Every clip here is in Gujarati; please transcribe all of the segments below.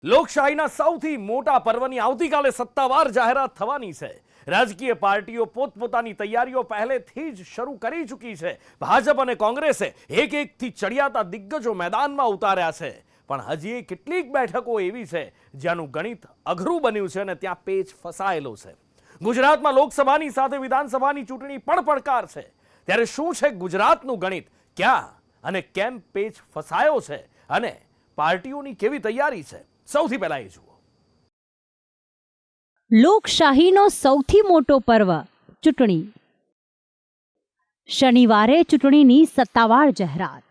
લોકશાહીના સૌથી મોટા પર્વની આવતીકાલે સત્તાવાર જાહેરાત થવાની છે। રાજકીય પાર્ટીઓ પોતપોતાની તૈયારીઓ પહેલેથી જ શરૂ કરી ચૂકી છે। ભાજપ અને કોંગ્રેસે એક એકથી ચડિયાતા દિગ્ગજો મેદાનમાં ઉતાર્યા છે, પણ હજી કેટલીક બેઠકો એવી છે જ્યાંનું ગણિત અઘરું બન્યું છે અને ત્યાં પેચ ફસાયેલો છે। ગુજરાતમાં લોકસભાની સાથે વિધાનસભાની ચૂંટણી પણ પડકાર છે, ત્યારે શું છે ગુજરાતનું ગણિત, ક્યાં અને કેમ પેચ ફસાયો છે અને પાર્ટીઓની કેવી તૈયારી છે? સૌથી પહેલા એ જુઓ। લોકશાહીનો સૌથી મોટો પર્વ ચૂંટણી। શનિવારે ચૂંટણીની સત્તાવાર જાહેરાત।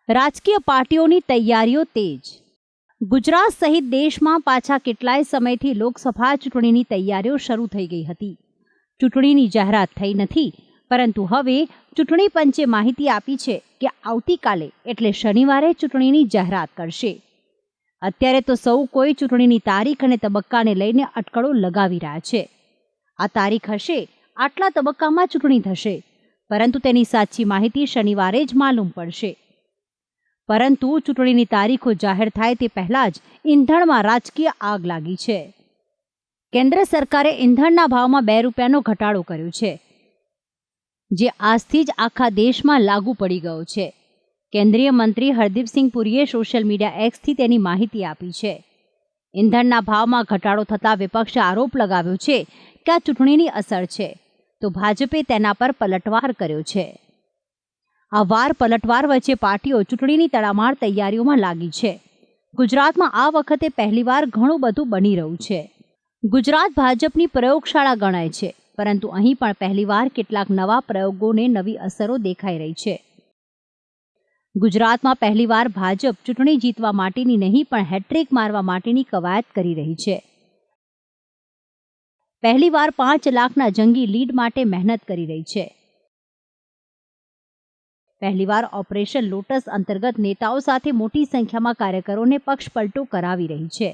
રાજકીય પાર્ટીઓની તૈયારીઓ તેજ। ગુજરાત સહિત દેશમાં પાછા કેટલાય સમયથી લોકસભા ચૂંટણીની તૈયારીઓ શરૂ થઈ ગઈ હતી। ચૂંટણીની જાહેરાત થઈ નથી, પરંતુ હવે ચૂંટણી પંચે માહિતી આપી છે કે આવતીકાલે એટલે શનિવારે ચૂંટણીની જાહેરાત કરશે। અત્યારે તો સૌ કોઈ ચૂંટણીની તારીખ અને તબક્કાને લઈને અટકળો લગાવી રહ્યા છે। આ તારીખ હશે, આટલા તબક્કામાં ચૂંટણી થશે, પરંતુ તેની સાચી માહિતી શનિવારે જ માલુમ પડશે। પરંતુ ચૂંટણીની તારીખો જાહેર થાય તે પહેલા જ ઈંધણમાં રાજકીય આગ લાગી છે। કેન્દ્ર સરકારે ઈંધણના ભાવમાં 2 રૂપિયાનો ઘટાડો કર્યો છે, જે આજથી જ આખા દેશમાં લાગુ પડી ગયો છે। કેન્દ્રીય મંત્રી હરદીપસિંહ પુરીએ સોશિયલ મીડિયા એક્સથી તેની માહિતી આપી છે। ઈંધણના ભાવમાં ઘટાડો થતાં વિપક્ષે આરોપ લગાવ્યો છે કે આ ચૂંટણીની અસર છે, તો ભાજપે તેના પર પલટવાર કર્યો છે। આ વાર પલટવાર વચ્ચે પાર્ટીઓ ચૂંટણીની તડામાર તૈયારીઓમાં લાગી છે। ગુજરાતમાં આ વખતે પહેલીવાર ઘણું બધું બની રહ્યું છે। ગુજરાત ભાજપની પ્રયોગશાળા ગણાય છે, પરંતુ અહીં પણ પહેલીવાર કેટલાક નવા પ્રયોગોને નવી અસરો દેખાઈ રહી છે। ગુજરાતમાં પહેલીવાર ભાજપ ચૂંટણી જીતવા માટેની નહીં પણ હેટ્રિક મારવા માટેની કવાયત કરી રહી છે। પહેલીવાર 5 લાખના જંગી લીડ માટે મહેનત કરી રહી છે। પહેલીવાર ઓપરેશન લોટસ અંતર્ગત નેતાઓ સાથે મોટી સંખ્યામાં કાર્યકરોને પક્ષપલટો કરાવી રહી છે।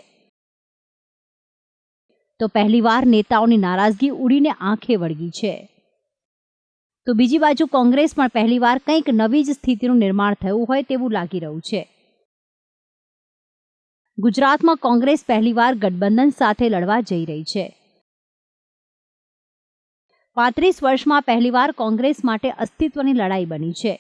તો પહેલીવાર નેતાઓની નારાજગી ઉડીને આંખે વળગી છે। તો બીજી બાજુ કોંગ્રેસ પણ પહેલીવાર કંઈક નવી જ સ્થિતિનું નિર્માણ થયું હોય તેવું લાગી રહ્યું છે। ગુજરાતમાં કોંગ્રેસ પહેલીવાર ગઠબંધન સાથે લડવા જઈ રહી છે। 35 વર્ષમાં પહેલીવાર કોંગ્રેસ માટે અસ્તિત્વની લડાઈ બની છે।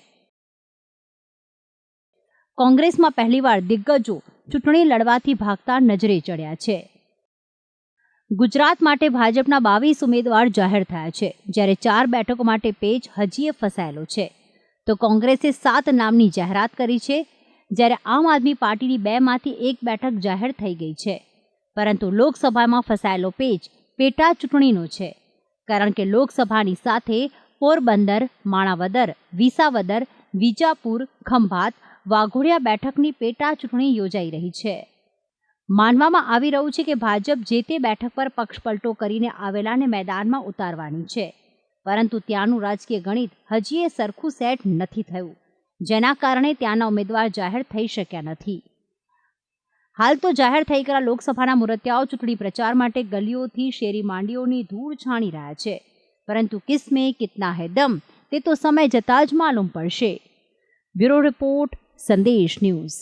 કોંગ્રેસમાં પહેલીવાર દિગ્ગજો ચૂંટણી લડવાથી ભાગતા નજરે ચડ્યા છે। ગુજરાત માટે ભાજપના 22 ઉમેદવાર જાહેર થયા છે, જ્યારે 4 બેઠકો માટે પેચ હજીએ ફસાયેલો છે। તો કોંગ્રેસે 7 નામની જાહેરાત કરી છે, જ્યારે આમ આદમી પાર્ટીની 2માંથી 1 બેઠક જાહેર થઈ ગઈ છે। પરંતુ લોકસભામાં ફસાયેલો પેચ પેટા ચૂંટણીનો છે, કારણ કે લોકસભાની સાથે પોરબંદર, માણાવદર, વિસાવદર, વિજાપુર, ખંભાત, વાઘોડિયા બેઠકની પેટા ચૂંટણી યોજાઈ રહી છે। માનવામાં આવી રહ્યું છે કે ભાજપ જે તે બેઠક પર પક્ષપલટો કરીને આવેલાને મેદાનમાં ઉતારવાની છે, પરંતુ ત્યાંનું રાજકીય ગણિત હજીએ સરખું સેટ નથી થયું, જેના કારણે ત્યાંના ઉમેદવાર જાહેર થઈ શક્યા નથી। હાલ તો જાહેર થઈ ગયેલા લોકસભાના મુરતિયાઓ ચૂંટણી પ્રચાર માટે ગલીઓથી શેરી માંડીઓની ધૂળ છાણી રહ્યા છે, પરંતુ કિસમે કિતના હૈ દમ તે તો સમય જતાં જ માલુમ પડશે। બ્યુરો રિપોર્ટ, સંદેશ ન્યૂઝ।